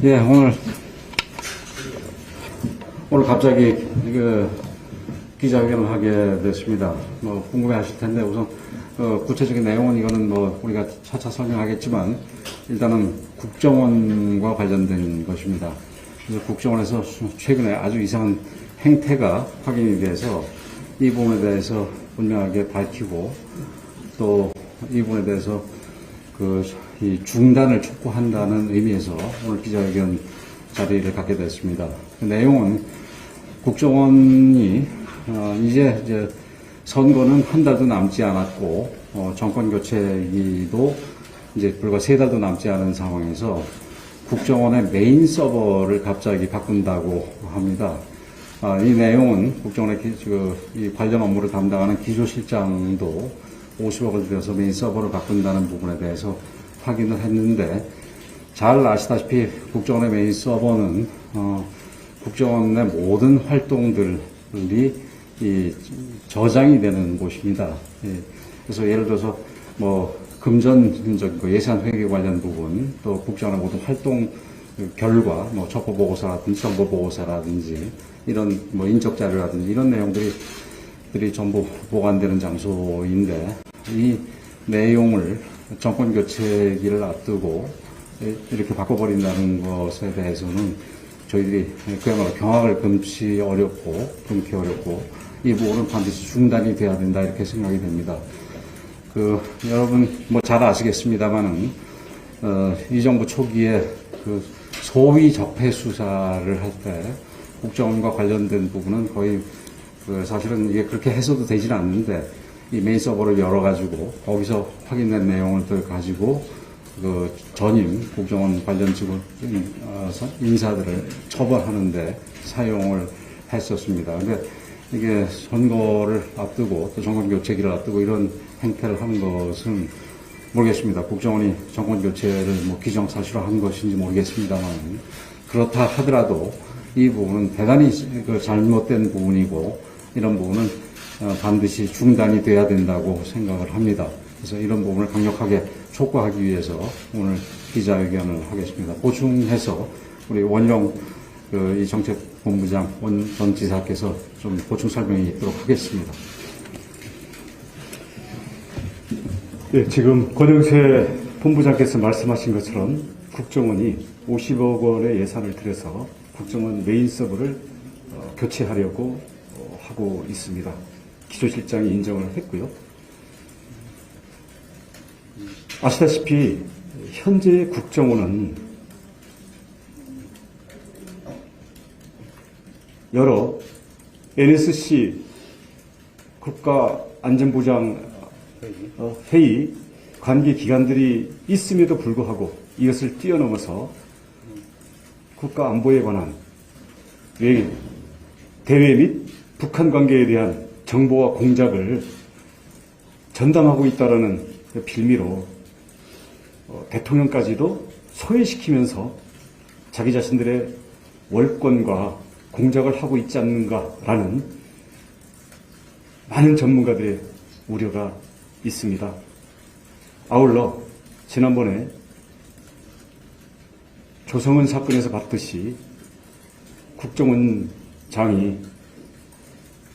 예, 오늘 갑자기 기자회견을 하게 됐습니다. 궁금해 하실 텐데, 우선, 구체적인 내용은 이거는 우리가 차차 설명하겠지만, 일단은 국정원과 관련된 것입니다. 그래서 국정원에서 최근에 아주 이상한 행태가 확인이 돼서 이 부분에 대해서 분명하게 밝히고, 또 이 부분에 대해서 이 중단을 촉구한다는 의미에서 오늘 기자회견 자리를 갖게 됐습니다. 그 내용은 국정원이 이제 선거는 한 달도 남지 않았고 정권 교체기도 이제 불과 3달도 남지 않은 상황에서 국정원의 메인 서버를 갑자기 바꾼다고 합니다. 이 내용은 국정원의 이 관련 업무를 담당하는 기조실장도 50억을 들여서 메인 서버를 바꾼다는 부분에 대해서 확인을 했는데, 잘 아시다시피 국정원의 메인 서버는 국정원의 모든 활동들이 저장이 되는 곳입니다. 그래서 예를 들어서 금전적 예산 회계 관련 부분, 또 국정원의 모든 활동 결과, 첩보 보고서라든지 정보 보고서라든지 이런 인적 자료라든지 이런 내용들이 전부 보관되는 장소인데, 이 내용을 정권 교체기를 앞두고 이렇게 바꿔버린다는 것에 대해서는 저희들이 그야말로 경악을 금치 어렵고 이 부분은 반드시 중단이 돼야 된다 이렇게 생각이 됩니다. 여러분 잘 아시겠습니다만은 이 정부 초기에 소위 적폐 수사를 할 때 국정원과 관련된 부분은 거의 사실은 이게 그렇게 해서도 되질 않는데, 이 메인 서버를 열어가지고 거기서 확인된 내용을 가지고 전임 국정원 관련 직원 인사들을 처벌하는데 사용을 했었습니다. 근데 이게 선거를 앞두고 또 정권 교체기를 앞두고 이런 행태를 하는 것은 모르겠습니다. 국정원이 정권 교체를 기정사실화한 것인지 모르겠습니다만, 그렇다 하더라도 이 부분은 대단히 잘못된 부분이고, 이런 부분은 반드시 중단이 돼야 된다고 생각을 합니다. 그래서 이런 부분을 강력하게 촉구하기 위해서 오늘 기자회견을 하겠습니다. 보충해서 우리 원영 이 정책본부장 원 전 지사께서 좀 보충 설명이 있도록 하겠습니다. 예, 지금 권영세 본부장께서 말씀하신 것처럼 국정원이 50억 원의 예산을 들여서 국정원 메인 서버를 교체하려고 하고 있습니다. 기조실장이 인정을 했고요. 아시다시피 현재 국정원은 여러 NSC 국가안전보장 회의 관계 기관들이 있음에도 불구하고 이것을 뛰어넘어서 국가안보에 관한 대외 및 북한 관계에 대한 정보와 공작을 전담하고 있다라는 빌미로 대통령까지도 소외시키면서 자기 자신들의 월권과 공작을 하고 있지 않는가라는 많은 전문가들의 우려가 있습니다. 아울러 지난번에 조성은 사건에서 봤듯이 국정원장이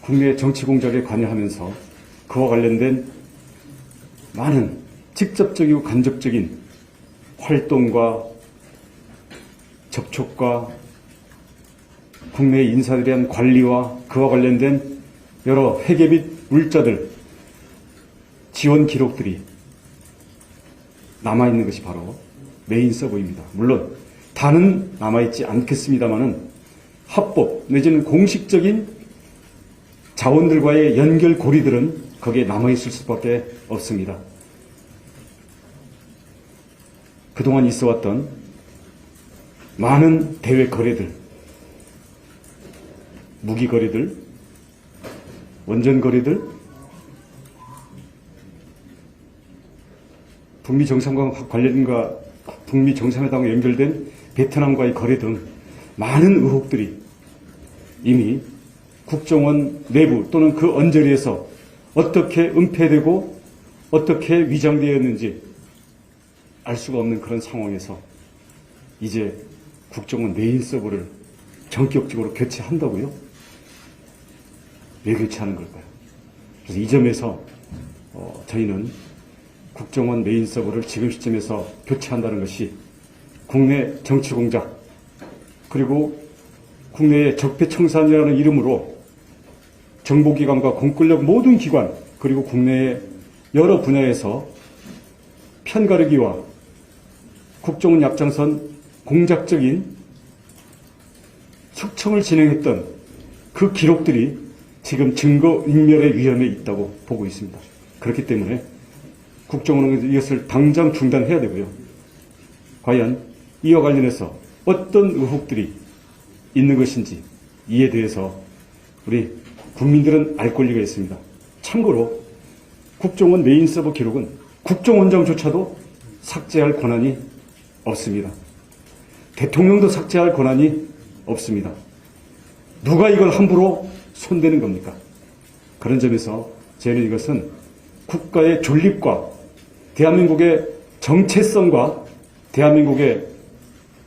국내 정치 공작에 관여하면서 그와 관련된 많은 직접적이고 간접적인 활동과 접촉과 국내 인사들에 대한 관리와 그와 관련된 여러 회계 및 물자들, 지원 기록들이 남아있는 것이 바로 메인 서버입니다. 물론 다는 남아있지 않겠습니다만은 합법 내지는 공식적인 자원들과의 연결 고리들은 거기에 남아있을 수밖에 없습니다. 그동안 있어왔던 많은 대외 거래들, 무기 거래들, 원전 거래들, 북미 정상회담과 연결된 베트남과의 거래 등 많은 의혹들이 이미 국정원 내부 또는 그 언저리에서 어떻게 은폐되고 어떻게 위장되었는지 알 수가 없는 그런 상황에서 이제 국정원 메인 서버를 전격적으로 교체한다고요? 왜 교체하는 걸까요? 그래서 이 점에서 저희는 국정원 메인 서버를 지금 시점에서 교체한다는 것이 국내 정치 공작 그리고 국내의 적폐청산이라는 이름으로 정보기관과 공권력 모든 기관 그리고 국내의 여러 분야에서 편가르기와 국정원 앞장선 공작적인 숙청을 진행했던 그 기록들이 지금 증거인멸의 위험에 있다고 보고 있습니다. 그렇기 때문에 국정원은 이것을 당장 중단해야 되고요. 과연 이와 관련해서 어떤 의혹들이 있는 것인지 이에 대해서 우리 국민들은 알 권리가 있습니다. 참고로 국정원 메인 서버 기록은 국정원장조차도 삭제할 권한이 없습니다. 대통령도 삭제할 권한이 없습니다. 누가 이걸 함부로 손대는 겁니까? 그런 점에서 저는 이것은 국가의 존립과 대한민국의 정체성과 대한민국의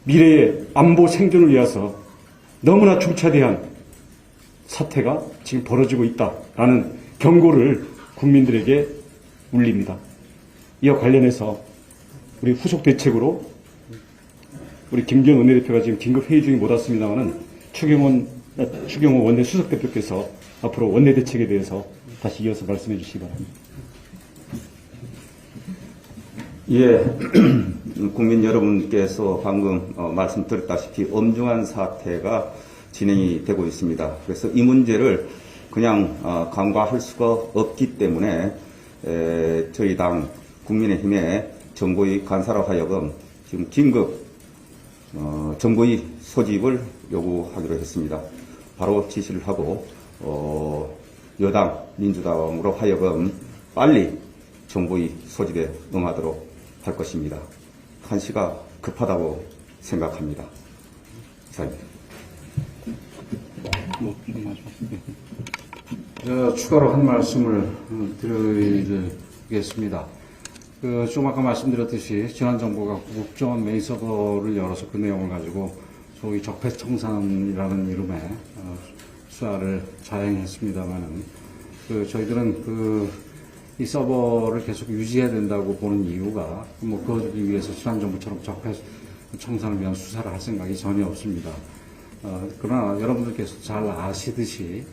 미래의 안보 생존을 위해서 너무나 중차대한 사태가 지금 벌어지고 있다라는 경고를 국민들에게 울립니다. 이와 관련해서 우리 후속 대책으로 우리 김기현 원내대표가 지금 긴급 회의 중에 못 왔습니다만은 추경호 원내 수석대표께서 앞으로 원내대책에 대해서 다시 이어서 말씀해 주시기 바랍니다. 예, 국민 여러분께서 방금 말씀드렸다시피 엄중한 사태가 진행이 되고 있습니다. 그래서 이 문제를 그냥 간과할 수가 없기 때문에 저희 당 국민의힘의 정보위 간사로 하여금 지금 긴급 정보위 소집을 요구하기로 했습니다. 바로 지시를 하고 여당 민주당으로 하여금 빨리 정보위 소집에 응하도록 할 것입니다. 한시가 급하다고 생각합니다. 이상입니다. 추가로 한 말씀을 드리겠습니다. 좀 아까 말씀드렸듯이 지난 정부가 국정원 메인 서버를 열어서 그 내용을 가지고 소위 적폐청산이라는 이름의 수사를 자행했습니다만은 저희들은 이 서버를 계속 유지해야 된다고 보는 이유가 그러기 위해서 지난 정부처럼 적폐청산을 위한 수사를 할 생각이 전혀 없습니다. 그러나 여러분들께서 잘 아시듯이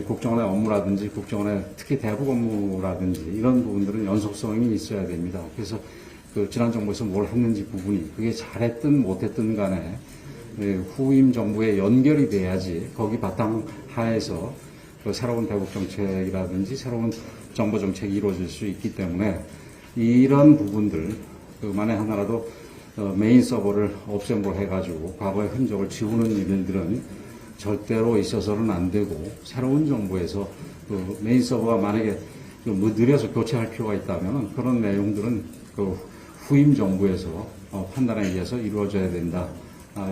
국정원의 업무라든지 국정원의 특히 대북 업무라든지 이런 부분들은 연속성이 있어야 됩니다. 그래서 지난 정부에서 뭘 했는지 부분이 그게 잘했든 못했든 간에 후임 정부에 연결이 돼야지 거기 바탕하에서 새로운 대북 정책이라든지 새로운 정보 정책이 이루어질 수 있기 때문에 이런 부분들 만에 하나라도 메인 서버를 없앰블 해가지고 과거의 흔적을 지우는 일들은 절대로 있어서는 안 되고 새로운 정부에서 메인 서버가 만약에 느려서 교체할 필요가 있다면 그런 내용들은 후임 정부에서 판단에 의해서 이루어져야 된다.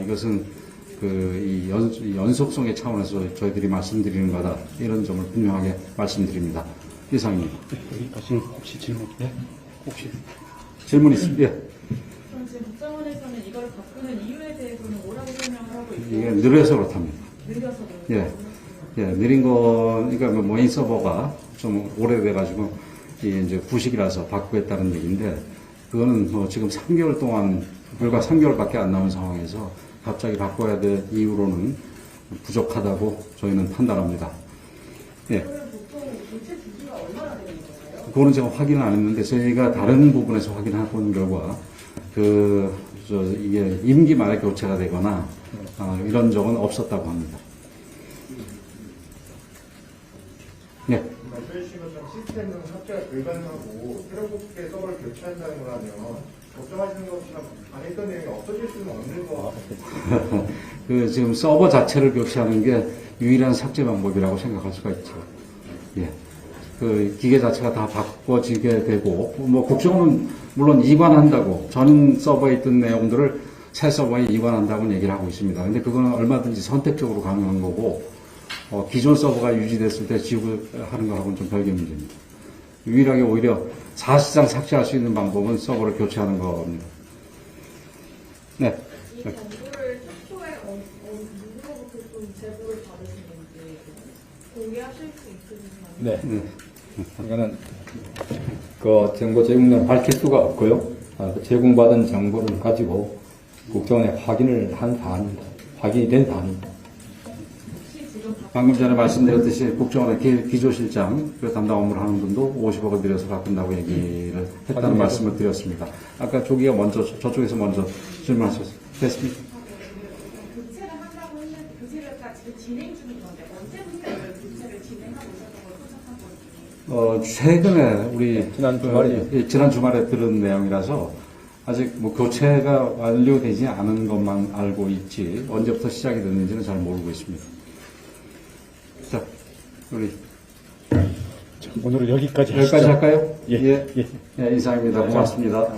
이것은 이 연속성의 차원에서 저희들이 말씀드리는 거다. 이런 점을 분명하게 말씀드립니다. 이상입니다. 여기까지 혹시 질문? 네? 혹시 질문 있습니다. 예. 그럼 지금 국정원에서는 이걸 바꾸는 이유에 대해서는 뭐라고 설명을 하고 있고 이게 느려서 그렇답니다. 느려서 그래요? 예, 느린 거, 그러니까 메인 서버가 좀 오래돼가지고 이제 구식이라서 바꾸겠다는 얘기인데 그거는 지금 3개월 동안 불과 3개월밖에 안 남은 상황에서 갑자기 바꿔야 될 이유로는 부족하다고 저희는 판단합니다. 예. 그러면 보통 교체 주기가 얼마나 되는 건가요? 그거는 제가 확인을 안 했는데 저희가 다른 부분에서 확인하고 온 결과 이게 임기 말에 교체가 되거나 이런 적은 없었다고 합니다. 예. 말씀해주신 것처럼 시스템은 삭제가 불가능하고 새롭게 서버를 교체한다는 거라면 걱정하시는 것처럼 안에 있던 내용이 없어질 수는 없는 거 지금 서버 자체를 교체하는 게 유일한 삭제 방법이라고 생각할 수가 있죠. 예. 기계 자체가 다 바꿔지게 되고, 국정원은 물론 이관한다고, 전 서버에 있던 내용들을 새 서버에 이관한다고는 얘기를 하고 있습니다. 근데 그거는 얼마든지 선택적으로 가능한 거고, 기존 서버가 유지됐을 때 지우하는 거하고는 좀 별개 문제입니다. 유일하게 오히려 사실상 삭제할 수 있는 방법은 서버를 교체하는 겁니다. 네. 이 정보를 좀 제보를 받으신 건지 공개하실 수 있으신가요? 네. 이거는 그 정보 제공자는 밝힐 수가 없고요. 그 제공받은 정보를 가지고 국정원에 확인을 한 사안입니다. 확인이 된 사안입니다. 방금 전에 말씀드렸듯이 국정원의 기조실장 그 담당 업무를 하는 분도 50억을 들여서 바꾼다고 얘기를 했다는 말씀을 드렸습니다. 아까 조기가 먼저 저쪽에서 먼저 질문하셨습니다. 됐습니까? 교체를 한다고 했는데 교체가 지금 진행 중인 건데 언제부터 이걸 교체를 진행하고 있었던 걸 포착한 건지. 최근에 우리 지난 주말이요. 지난 주말에 들은 내용이라서 아직 뭐 교체가 완료되지 않은 것만 알고 있지 언제부터 시작이 됐는지는 잘 모르고 있습니다. 자, 우리 오늘은 여기까지 여기까지 하시죠. 할까요? 예. 예, 이상입니다. 고맙습니다.